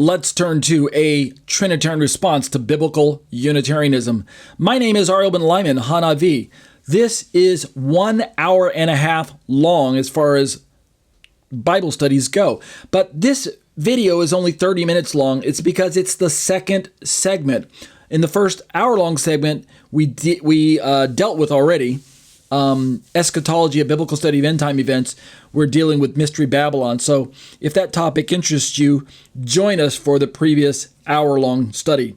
Let's turn to a Trinitarian response to biblical Unitarianism. My name is Ariel ben-Lyman, HaNaviy. This is 1 hour and a half long as far as Bible studies go. But this video is only 30 minutes long. It's because it's the second segment. In the first hour-long segment, we dealt with already eschatology, a biblical study of end-time events. We're dealing with Mystery Babylon. So if that topic interests you, join us for the previous hour-long study.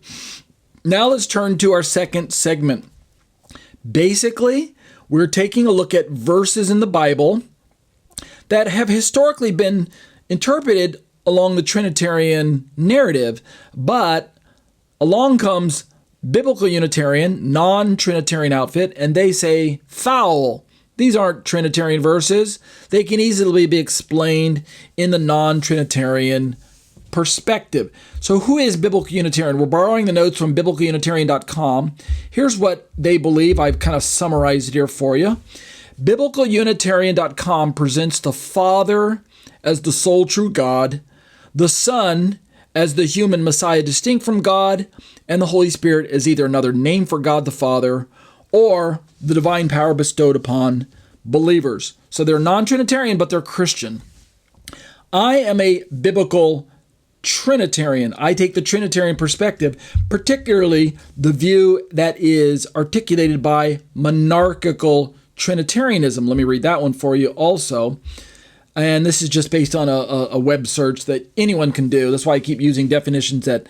Now let's turn to our second segment. Basically, we're taking a look at verses in the Bible that have historically been interpreted along the Trinitarian narrative, but along comes biblical Unitarian, non-Trinitarian outfit, and they say foul. These aren't Trinitarian verses. They can easily be explained in the non-Trinitarian perspective. So who is biblical Unitarian? We're borrowing the notes from biblicalunitarian.com. Here's what they believe. I've kind of summarized it here for you. Biblicalunitarian.com presents the Father as the sole true God, the Son as the human Messiah distinct from God, and the Holy Spirit as either another name for God the Father or the divine power bestowed upon believers. So they're non-Trinitarian, but they're Christian. I am a biblical Trinitarian. I take the Trinitarian perspective, particularly the view that is articulated by monarchical Trinitarianism. Let me read that one for you also. And this is just based on a web search that anyone can do. That's why I keep using definitions that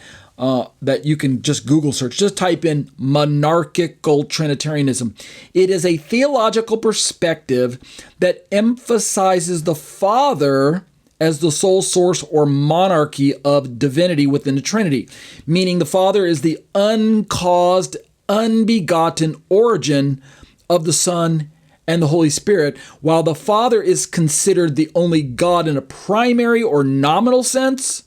you can just Google search. Just type in monarchical Trinitarianism. It is a theological perspective that emphasizes the Father as the sole source or monarchy of divinity within the Trinity, meaning the Father is the uncaused, unbegotten origin of the Son and the Holy Spirit, while the Father is considered the only God in a primary or nominal sense.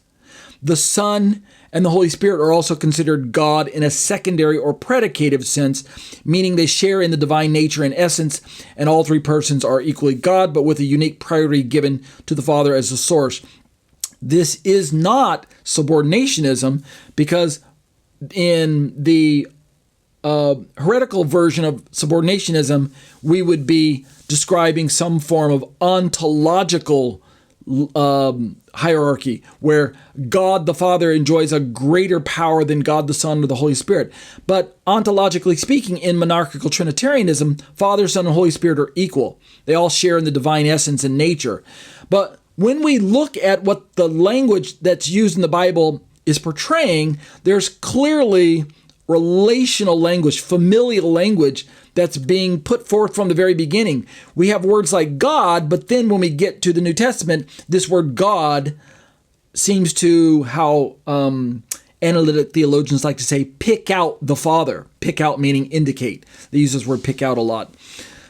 The Son and the Holy Spirit are also considered God in a secondary or predicative sense, meaning they share in the divine nature and essence, and all three persons are equally God, but with a unique priority given to the Father as the source. This is not subordinationism, because in the heretical version of subordinationism, we would be describing some form of ontological hierarchy where God the Father enjoys a greater power than God the Son or the Holy Spirit. But ontologically speaking, in monarchical Trinitarianism, Father, Son, and Holy Spirit are equal. They all share in the divine essence and nature. But when we look at what the language that's used in the Bible is portraying, there's clearly relational language, familial language that's being put forth from the very beginning. We have words like God, but then when we get to the New Testament, this word God seems to, how analytic theologians like to say, pick out the Father. Pick out meaning indicate. They use this word pick out a lot.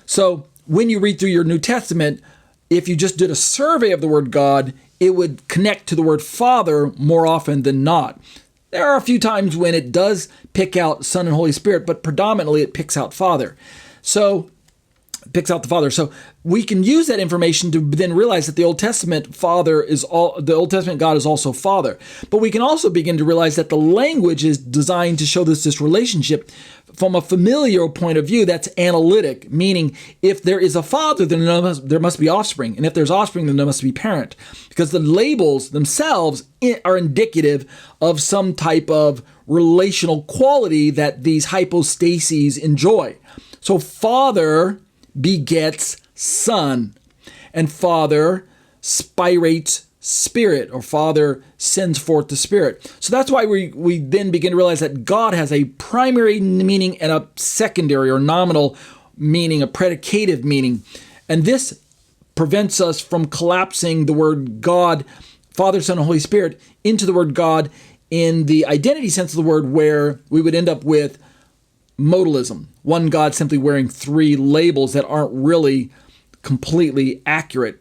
So when you read through your New Testament, if you just did a survey of the word God, it would connect to the word Father more often than not. There are a few times when it does pick out Son and Holy Spirit, but predominantly it picks out Father. So we can use that information to then realize that the Old Testament God is also Father. But we can also begin to realize that the language is designed to show this relationship from a familiar point of view that's analytic, meaning if there is a father, then there must be offspring. And if there's offspring, then there must be parent. Because the labels themselves are indicative of some type of relational quality that these hypostases enjoy. So Father begets Son, and Father spirates Spirit, or Father sends forth the Spirit. So that's why we then begin to realize that God has a primary meaning and a secondary or nominal meaning, a predicative meaning. And this prevents us from collapsing the word God, Father, Son, and Holy Spirit into the word God in the identity sense of the word, where we would end up with modalism. One God simply wearing three labels that aren't really completely accurate.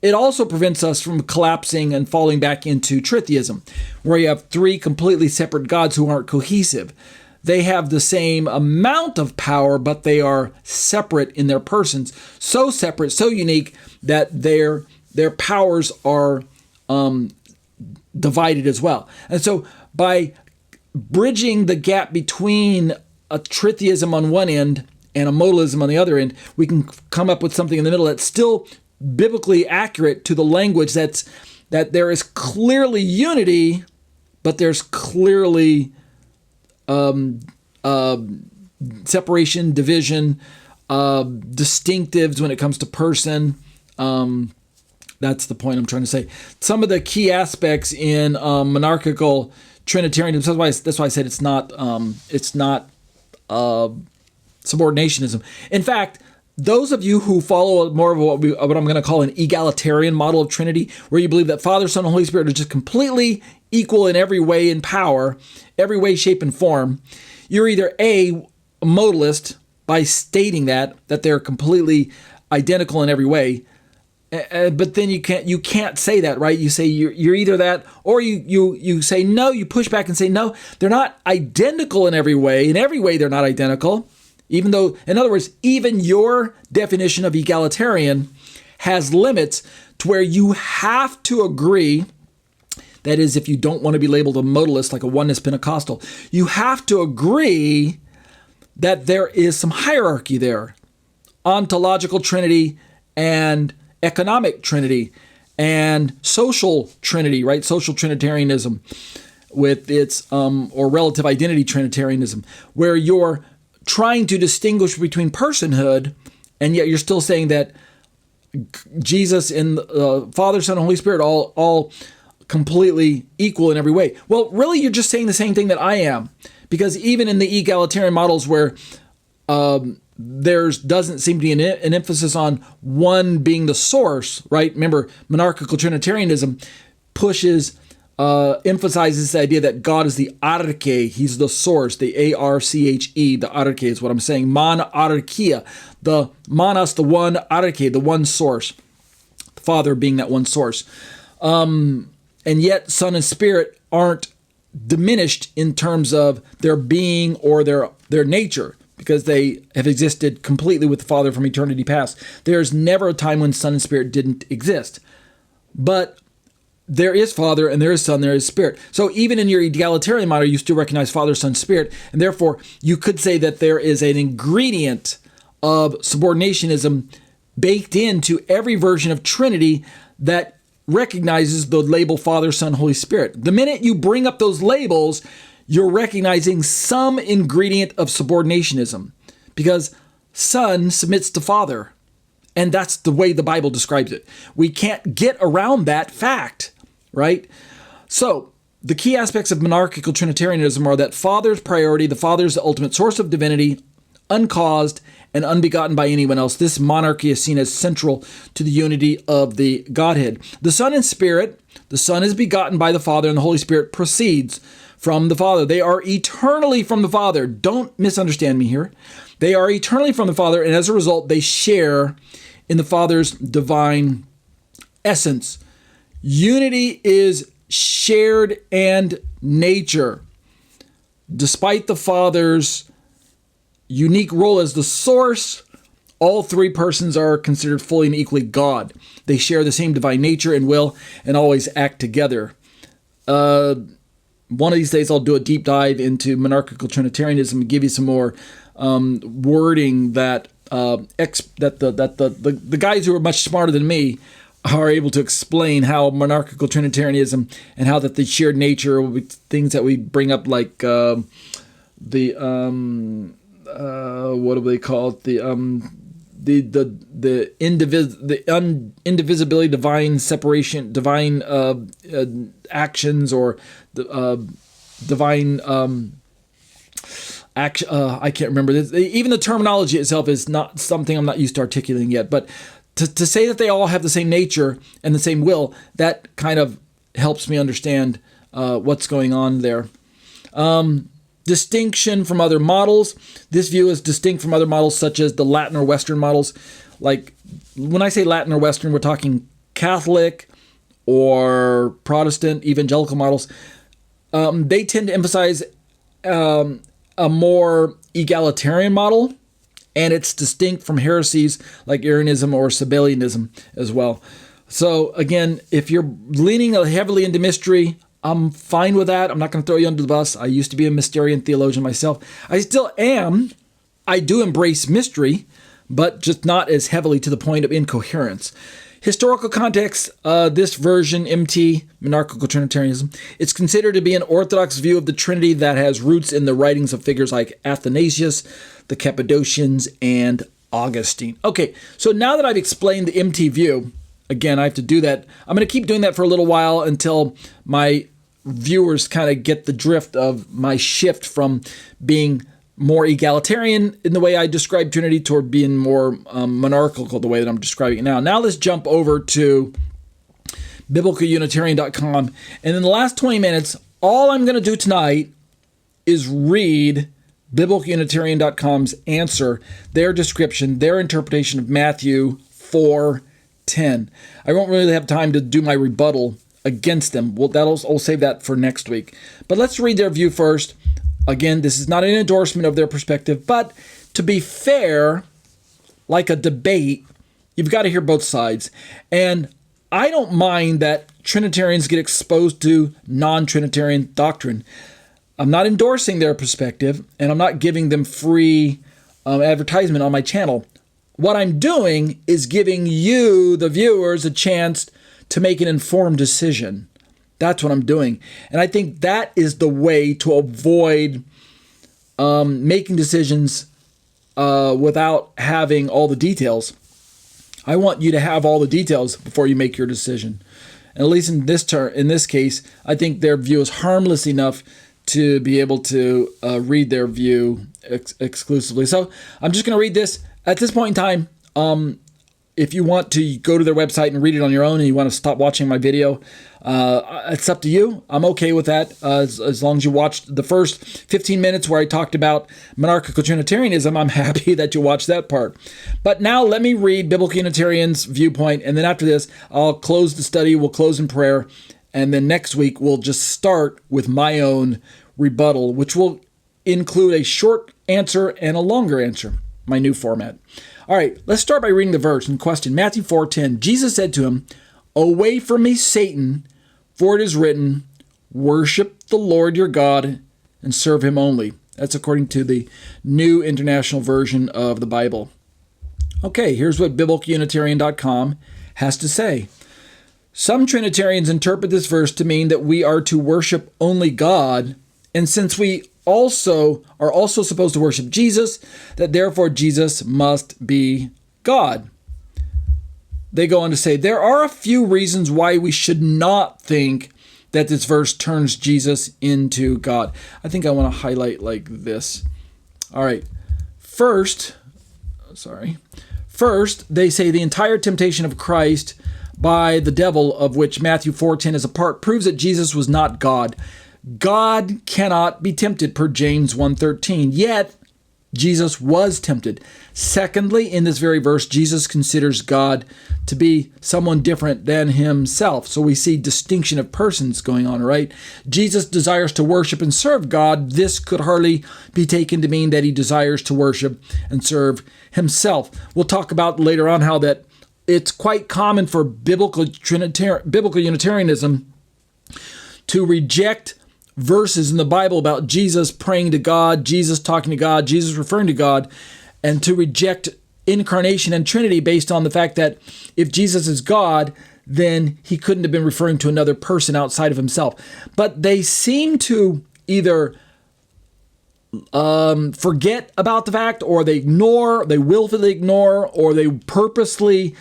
It also prevents us from collapsing and falling back into tritheism, where you have three completely separate gods who aren't cohesive. They have the same amount of power, but they are separate in their persons. So separate, so unique, that their powers are divided as well. And so by bridging the gap between a tritheism on one end and a modalism on the other end, we can come up with something in the middle that's still biblically accurate to the language that there is clearly unity, but there's clearly separation, division, distinctives when it comes to person. That's the point I'm trying to say. Some of the key aspects in monarchical Trinitarianism. That's why I said it's not subordinationism. In fact, those of you who follow more of what I'm going to call an egalitarian model of Trinity, where you believe that Father, Son, and Holy Spirit are just completely equal in every way in power, every way, shape, and form, you're either a modalist by stating that they're completely identical in every way, but then you can't say that, right? You say you're either that, or you say no. You push back and say no, they're not identical in every way. In every way, they're not identical. Even though, in other words, even your definition of egalitarian has limits to where you have to agree. That is, if you don't want to be labeled a modalist like a oneness Pentecostal, you have to agree that there is some hierarchy there. Ontological Trinity and economic Trinity and social Trinity, right? Social Trinitarianism with its, or relative identity Trinitarianism, where you're trying to distinguish between personhood, and yet you're still saying that Jesus and Father, Son, and Holy Spirit all completely equal in every way. Well, really, you're just saying the same thing that I am, because even in the egalitarian models where there doesn't seem to be an emphasis on one being the source, right? Remember, monarchical Trinitarianism emphasizes the idea that God is the arche, he's the source, the A-R-C-H-E, the arche is what I'm saying, monarchia, the monos, the one, arche, the one source, the Father being that one source. And yet Son and Spirit aren't diminished in terms of their being or their nature, because they have existed completely with the Father from eternity past. There's never a time when Son and Spirit didn't exist. But there is Father, and there is Son, there is Spirit. So even in your egalitarian model, you still recognize Father, Son, Spirit, and therefore you could say that there is an ingredient of subordinationism baked into every version of Trinity that recognizes the label Father, Son, Holy Spirit. The minute you bring up those labels, you're recognizing some ingredient of subordinationism, because Son submits to Father, and that's the way the Bible describes it. We can't get around that fact, right? So the key aspects of monarchical Trinitarianism are that Father's priority, the Father is the ultimate source of divinity, uncaused and unbegotten by anyone else. This monarchy is seen as central to the unity of the Godhead. The Son and Spirit, the Son is begotten by the Father, and the Holy Spirit proceeds from the Father. They are eternally from the Father. Don't misunderstand me here. They are eternally from the Father, and as a result, they share in the Father's divine essence. Unity is shared and nature. Despite the Father's unique role as the source, all three persons are considered fully and equally God. They share the same divine nature and will, and always act together. One of these days I'll do a deep dive into monarchical Trinitarianism and give you some more wording that the guys who are much smarter than me are able to explain how monarchical Trinitarianism and how that the shared nature will be things that we bring up, like what do they call it? The indivisibility, divine separation, divine actions, or divine action. I can't remember this. Even the terminology itself is not something I'm not used to articulating yet. But to say that they all have the same nature and the same will, that kind of helps me understand what's going on there. Distinction from other models. This view is distinct from other models such as the Latin or Western models. Like, when I say Latin or Western, we're talking Catholic or Protestant, evangelical models. They tend to emphasize a more egalitarian model, and it's distinct from heresies like Arianism or Sabellianism as well. So again, if you're leaning heavily into mystery, I'm fine with that. I'm not going to throw you under the bus. I used to be a Mysterian theologian myself. I still am. I do embrace mystery, but just not as heavily to the point of incoherence. Historical context, this version, MT, monarchical Trinitarianism, it's considered to be an orthodox view of the Trinity that has roots in the writings of figures like Athanasius, the Cappadocians, and Augustine. Okay, so now that I've explained the MT view, again, I have to do that. I'm going to keep doing that for a little while until my viewers kind of get the drift of my shift from being more egalitarian in the way I describe Trinity toward being more monarchical the way that I'm describing it now. Now let's jump over to biblicalunitarian.com. And in the last 20 minutes, all I'm going to do tonight is read biblicalunitarian.com's answer, their description, their interpretation of Matthew 4:10. I won't really have time to do my rebuttal against them. I'll save that for next week. But let's read their view first. Again, this is not an endorsement of their perspective, but to be fair, like a debate, you've got to hear both sides. And I don't mind that Trinitarians get exposed to non-Trinitarian doctrine. I'm not endorsing their perspective, and I'm not giving them free advertisement on my channel. What I'm doing is giving you, the viewers, a chance to make an informed decision. That's what I'm doing. And I think that is the way to avoid making decisions without having all the details. I want you to have all the details before you make your decision. And at least in this case, I think their view is harmless enough to be able to read their view exclusively. So I'm just going to read this. At this point in time, if you want to go to their website and read it on your own and you want to stop watching my video, it's up to you. I'm okay with that as long as you watched the first 15 minutes where I talked about monarchical Trinitarianism. I'm happy that you watched that part. But now let me read Biblical Unitarian's viewpoint, and then after this, I'll close the study. We'll close in prayer, and then next week we'll just start with my own rebuttal, which will include a short answer and a longer answer, my new format. All right, let's start by reading the verse in question. Matthew 4:10. Jesus said to him, "Away from me, Satan, for it is written, worship the Lord your God and serve him only." That's according to the New International Version of the Bible. Okay, here's what biblicalunitarian.com has to say. Some Trinitarians interpret this verse to mean that we are to worship only God, and since we are also supposed to worship Jesus, that therefore Jesus must be God. They go on to say, there are a few reasons why we should not think that this verse turns Jesus into God. I think I want to highlight like this. All right. First, they say the entire temptation of Christ by the devil, of which Matthew 4:10 is a part, proves that Jesus was not God. God cannot be tempted, per James 1:13. Yet, Jesus was tempted. Secondly, in this very verse, Jesus considers God to be someone different than himself. So we see distinction of persons going on, right? Jesus desires to worship and serve God. This could hardly be taken to mean that he desires to worship and serve himself. We'll talk about later on how that it's quite common for biblical Unitarianism to reject verses in the Bible about Jesus praying to God, Jesus talking to God, Jesus referring to God, and to reject incarnation and Trinity based on the fact that if Jesus is God, then he couldn't have been referring to another person outside of himself. But they seem to either forget about the fact, or they willfully ignore, or they purposely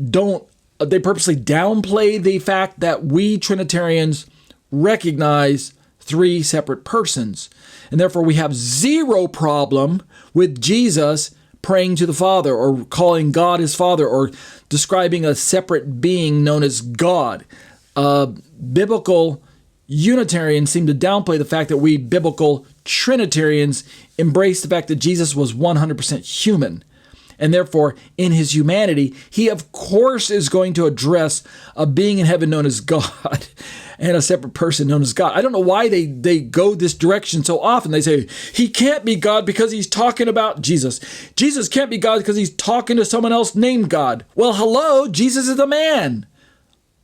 downplay the fact that we Trinitarians recognize three separate persons. And therefore we have zero problem with Jesus praying to the Father, or calling God his Father, or describing a separate being known as God. Biblical Unitarians seem to downplay the fact that we biblical Trinitarians embrace the fact that Jesus was 100% human. And therefore, in his humanity, he of course is going to address a being in heaven known as God and a separate person known as God. I don't know why they go this direction so often. They say, he can't be God because he's talking about Jesus. Jesus can't be God because he's talking to someone else named God. Well, hello, Jesus is a man.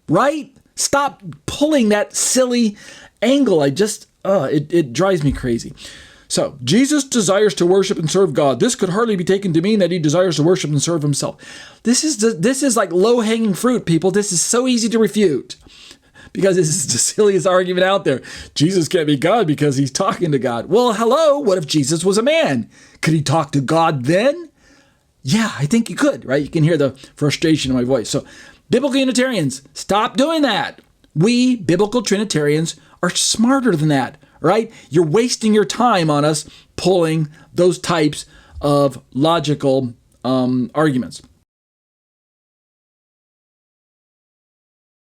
right? Stop pulling that silly angle. It drives me crazy. So, Jesus desires to worship and serve God. This could hardly be taken to mean that he desires to worship and serve himself. This is like low-hanging fruit, people. This is so easy to refute because this is the silliest argument out there. Jesus can't be God because he's talking to God. Well, hello, what if Jesus was a man? Could he talk to God then? Yeah, I think he could, right? You can hear the frustration in my voice. So, biblical Unitarians, stop doing that. We, biblical Trinitarians, are smarter than that, right? You're wasting your time on us pulling those types of logical arguments.